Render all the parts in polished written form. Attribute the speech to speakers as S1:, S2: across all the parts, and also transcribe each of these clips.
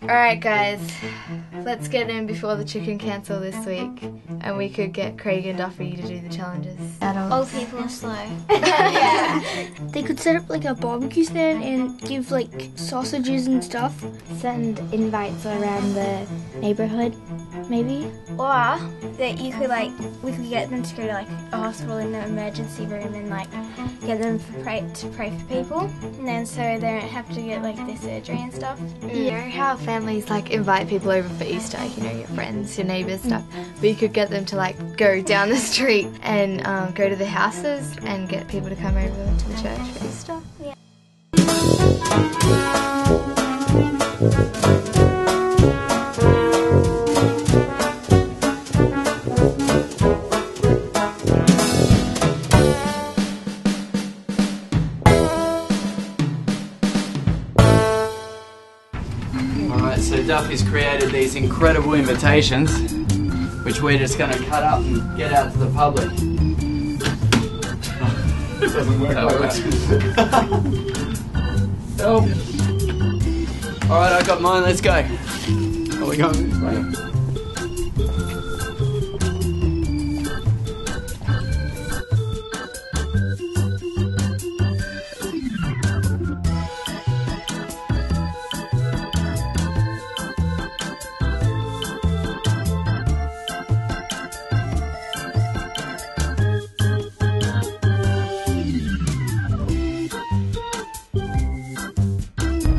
S1: Alright guys, let's get in before the chicken cancel this week and we could get Craig and Duffy to do the challenges.
S2: Old people are slow.
S1: Yeah.
S2: They could set up like a barbecue stand and give like sausages and stuff. Send invites around the neighborhood, maybe.
S3: Or that you could we could get them to go to like a hospital in the emergency room and like get them to pray for people, and then so they don't have to get like their surgery and stuff.
S1: You know how families like invite people over for Easter, you know, your friends, your neighbours, stuff. But you could get them to like go down the street and go to the houses and get people to come over to the church for Easter.
S3: Yeah.
S4: Alright, so Duffy's created these incredible invitations, which we're just going to cut up and get out to the public.
S5: It doesn't work like that.
S4: Help! Alright, I got mine, let's go. Are we going this way?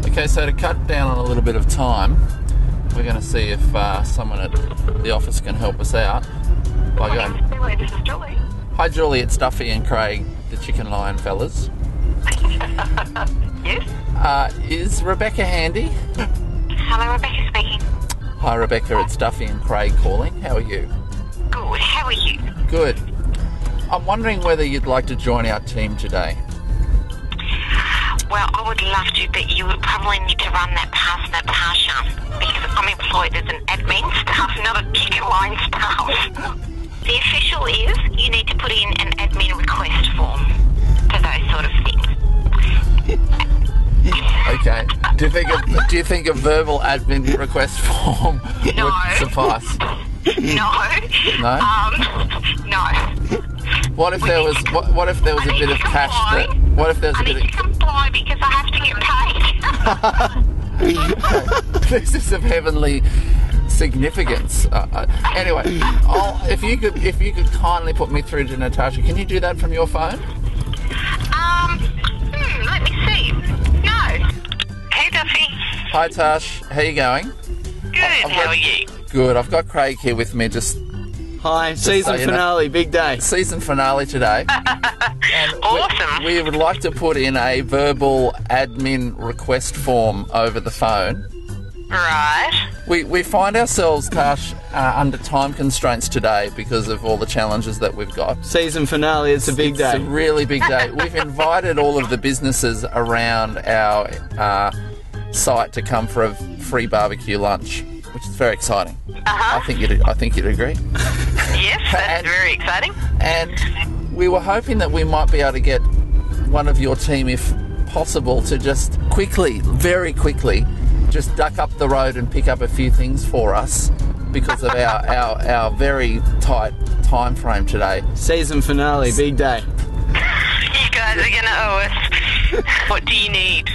S6: Okay, so to cut down on a little bit of time, we're going to see if someone at the office can help us out by going.
S7: Hello, this is Julie.
S6: Hi Julie, it's Duffy and Craig, the Chicken Lion fellas.
S7: Yes?
S6: Is Rebecca handy?
S7: Hello, Rebecca speaking.
S6: Hi Rebecca, it's Duffy and Craig calling. How are you?
S7: Good, how are you?
S6: Good. I'm wondering whether you'd like to join our team today.
S7: Well, I would love to, but you would probably need to run that past Natasha, because I'm employed as an admin staff, not a chicken line staff. The official is you need to put in an admin request form for those sort of things.
S6: Okay. Do you think a verbal admin request form would suffice?
S7: No.
S6: No?
S7: No.
S6: What if there was a bit of cash that? What if there's a bit of?
S7: I need to comply because I have to get paid.
S6: This is of heavenly significance. Anyway, if you could kindly put me through to Natasha. Can you do that from your phone?
S7: Let me see. No. Hey, Duffy.
S6: Hi Tash, how you going?
S7: Good. How are you?
S6: Good. I've got Craig here with me.
S4: Hi, season finale, big day.
S6: Season finale today. And
S7: awesome.
S6: We would like to put in a verbal admin request form over the phone.
S7: Right.
S6: We find ourselves, Tash, under time constraints today because of all the challenges that we've got.
S4: Season finale, it's a big day.
S6: It's a really big day. We've invited all of the businesses around our site to come for a free barbecue lunch, which is very exciting.
S7: Uh-huh.
S6: I think you'd agree.
S7: Yes, that's very exciting.
S6: And we were hoping that we might be able to get one of your team, if possible, to just quickly, very quickly, just duck up the road and pick up a few things for us because of our very tight time frame today.
S4: Season finale, big day.
S7: You guys are gonna owe us. What do you need?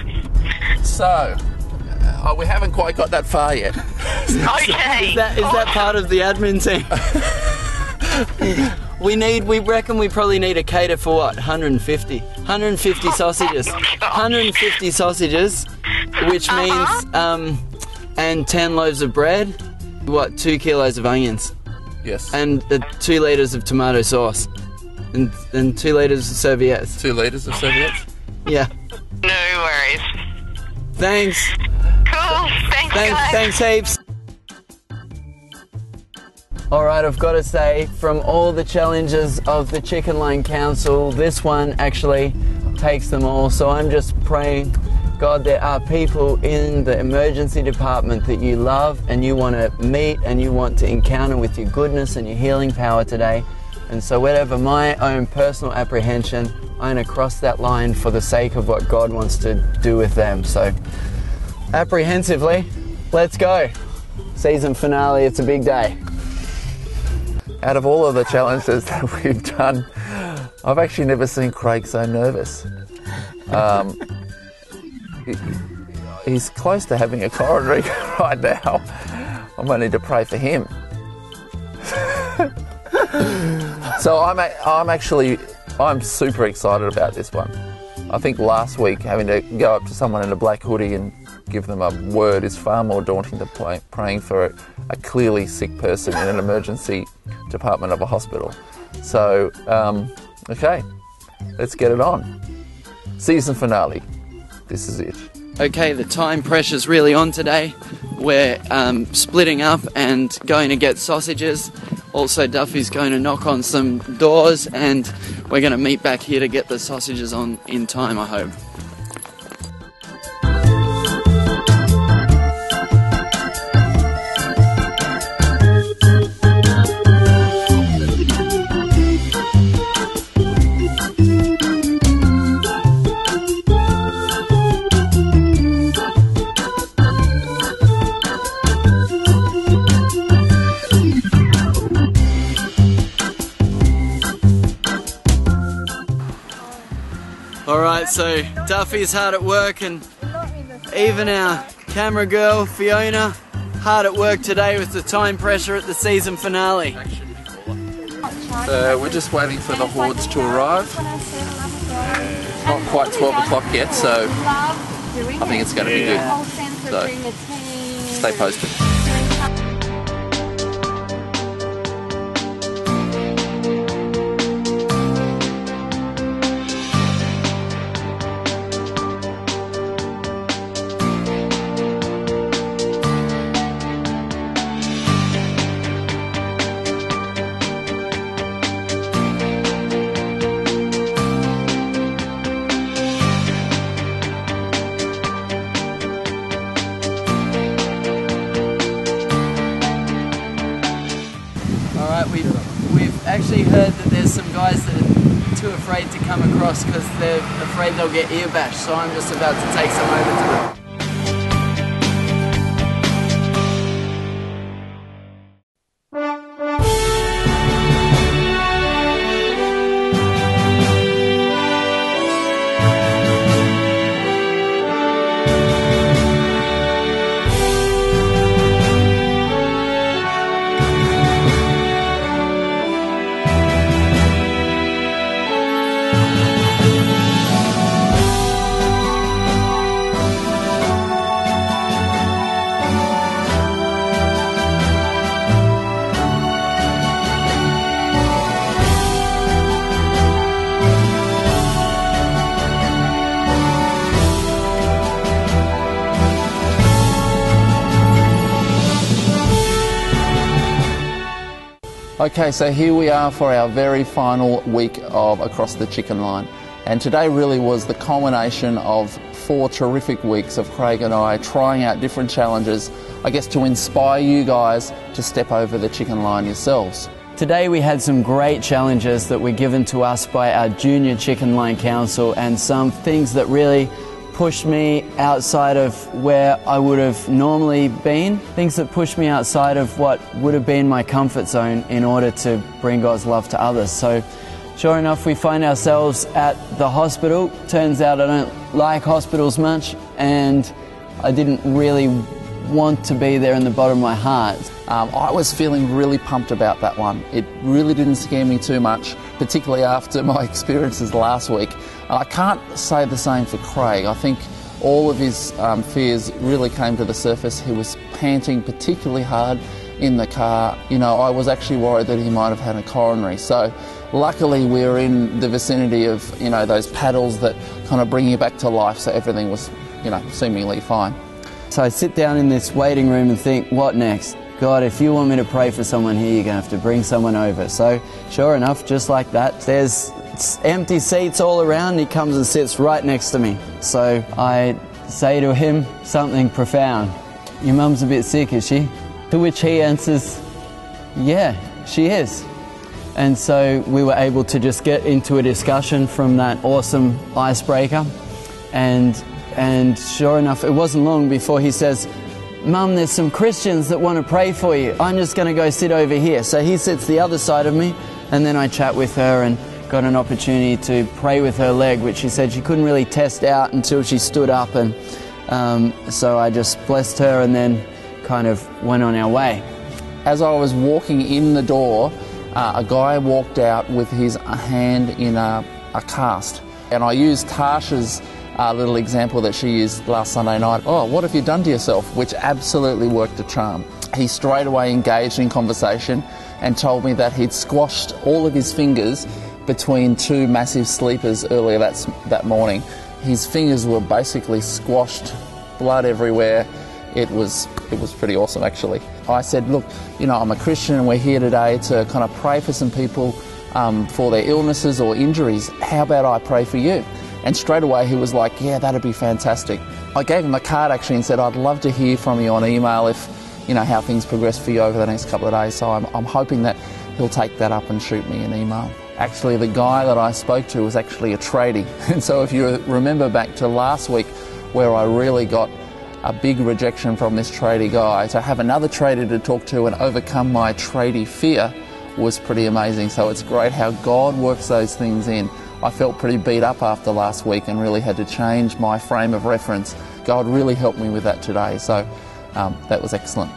S6: So, we haven't quite got that far yet.
S7: Okay.
S4: Is that part of the admin team? We reckon we probably need a cater for what? 150 sausages. 150 sausages, which means, and 10 loaves of bread, what, 2 kilos of onions.
S6: Yes.
S4: And 2 litres of tomato sauce. And 2 litres of serviettes.
S6: 2 litres of serviettes?
S4: Yeah.
S7: No worries.
S4: Thanks.
S7: Cool. Thanks, guys.
S4: Thanks heaps. Alright, I've got to say, from all the challenges of the Chicken Line Council, this one actually takes them all. So I'm just praying, God, there are people in the emergency department that you love and you want to meet and you want to encounter with your goodness and your healing power today. And so whatever my own personal apprehension, I'm going to cross that line for the sake of what God wants to do with them. So apprehensively, let's go. Season finale, it's a big day.
S6: Out of all of the challenges that we've done, I've actually never seen Craig so nervous. He's close to having a coronary right now. I might need to pray for him. So I'm super excited about this one. I think last week having to go up to someone in a black hoodie and give them a word is far more daunting than praying for a clearly sick person in an emergency department of a hospital. So, okay, let's get it on. Season finale. This is it.
S4: Okay, the time pressure's really on today. We're splitting up and going to get sausages. Also, Duffy's going to knock on some doors and we're going to meet back here to get the sausages on in time, I hope. Alright, so Duffy's hard at work and even our camera girl, Fiona, hard at work today with the time pressure at the season finale.
S6: We're just waiting for the hordes to arrive. It's not quite 12 o'clock yet, so I think it's going to be good. So, stay posted.
S4: We've actually heard that there's some guys that are too afraid to come across because they're afraid they'll get ear bashed, so I'm just about to take some over to them.
S6: Okay, so here we are for our very final week of Across the Chicken Line. And today really was the culmination of 4 terrific weeks of Craig and I trying out different challenges, I guess to inspire you guys to step over the chicken line yourselves.
S4: Today we had some great challenges that were given to us by our Junior Chicken Line Council and some things that really pushed me outside of where I would have normally been, things that pushed me outside of what would have been my comfort zone in order to bring God's love to others. So sure enough, we find ourselves at the hospital. Turns out I don't like hospitals much and I didn't really want to be there in the bottom of my heart.
S6: I was feeling really pumped about that one. It really didn't scare me too much, particularly after my experiences last week. I can't say the same for Craig. I think all of his fears really came to the surface. He was panting particularly hard in the car. You know, I was actually worried that he might have had a coronary. So luckily we were in the vicinity of, you know, those paddles that kind of bring you back to life, so everything was, you know, seemingly fine.
S4: So I sit down in this waiting room and think, what next? God, if you want me to pray for someone here, you're going to have to bring someone over. So sure enough, just like that, there's empty seats all around. He comes and sits right next to me. So I say to him something profound. Your mum's a bit sick, is she? To which he answers, yeah, she is. And so we were able to just get into a discussion from that awesome icebreaker. And sure enough, it wasn't long before he says, Mum, there's some Christians that want to pray for you. I'm just going to go sit over here. So he sits the other side of me, and then I chat with her and got an opportunity to pray with her leg, which she said she couldn't really test out until she stood up. And so I just blessed her and then kind of went on our way.
S6: As I was walking in the door, a guy walked out with his hand in a cast. And I used Tasha's little example that she used last Sunday night. Oh, what have you done to yourself? Which absolutely worked a charm. He straight away engaged in conversation and told me that he'd squashed all of his fingers between two massive sleepers earlier that morning. His fingers were basically squashed, blood everywhere. It was pretty awesome, actually. I said, look, you know, I'm a Christian and we're here today to kind of pray for some people for their illnesses or injuries. How about I pray for you? And straight away he was like, yeah, that'd be fantastic. I gave him a card actually and said, I'd love to hear from you on email if, you know, how things progress for you over the next couple of days. So I'm hoping that he'll take that up and shoot me an email. Actually, the guy that I spoke to was actually a tradie. And so if you remember back to last week where I really got a big rejection from this tradie guy, to have another tradie to talk to and overcome my tradie fear was pretty amazing. So it's great how God works those things in. I felt pretty beat up after last week and really had to change my frame of reference. God really helped me with that today, so that was excellent.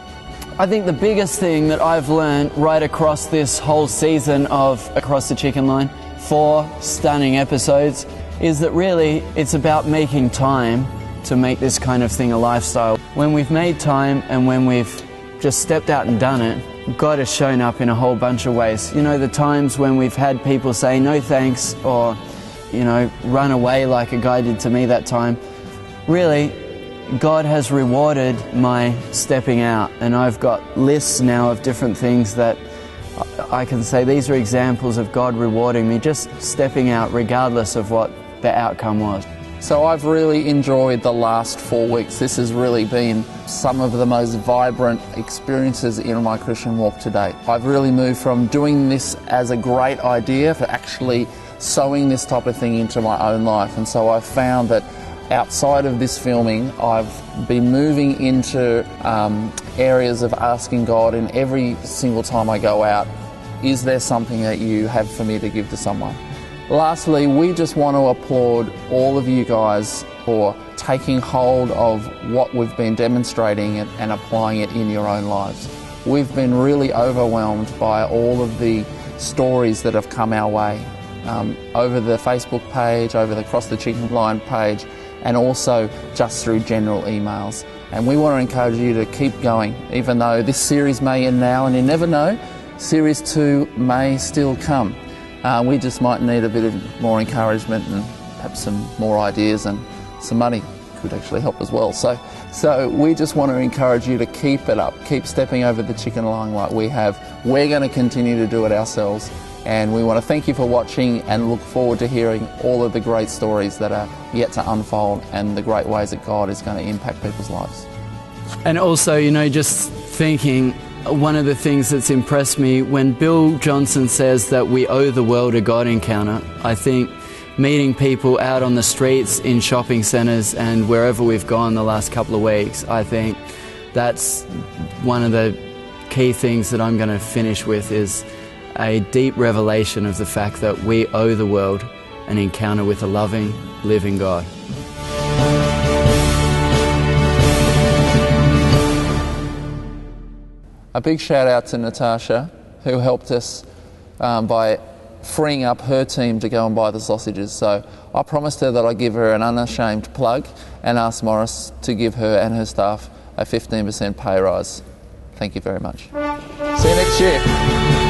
S4: I think the biggest thing that I've learned right across this whole season of Across the Chicken Line, 4 stunning episodes, is that really it's about making time to make this kind of thing a lifestyle. When we've made time and when we've just stepped out and done it, God has shown up in a whole bunch of ways. You know, the times when we've had people say no thanks or, you know, run away like a guy did to me that time, really, God has rewarded my stepping out, and I've got lists now of different things that I can say these are examples of God rewarding me, just stepping out regardless of what the outcome was.
S6: So I've really enjoyed the last 4 weeks. This has really been some of the most vibrant experiences in my Christian walk to date. I've really moved from doing this as a great idea to actually sowing this type of thing into my own life. And so I've found that outside of this filming, I've been moving into areas of asking God, and every single time I go out, is there something that you have for me to give to someone? Lastly, we just want to applaud all of you guys for taking hold of what we've been demonstrating and applying it in your own lives. We've been really overwhelmed by all of the stories that have come our way over the Facebook page, over the Across the Chicken Line page, and also just through general emails. And we want to encourage you to keep going, even though this series may end now, and you never know, Series 2 may still come. We just might need a bit of more encouragement and perhaps some more ideas, and some money could actually help as well. So we just want to encourage you to keep it up, keep stepping over the chicken line like we have. We're going to continue to do it ourselves, and we want to thank you for watching and look forward to hearing all of the great stories that are yet to unfold and the great ways that God is going to impact people's lives.
S4: And also, you know, just thinking, one of the things that's impressed me when Bill Johnson says that we owe the world a God encounter, I think meeting people out on the streets, in shopping centres and wherever we've gone the last couple of weeks, I think that's one of the key things that I'm going to finish with, is a deep revelation of the fact that we owe the world an encounter with a loving, living God.
S6: A big shout out to Natasha, who helped us by freeing up her team to go and buy the sausages. So I promised her that I'd give her an unashamed plug and ask Morris to give her and her staff a 15% pay rise. Thank you very much. See you next year.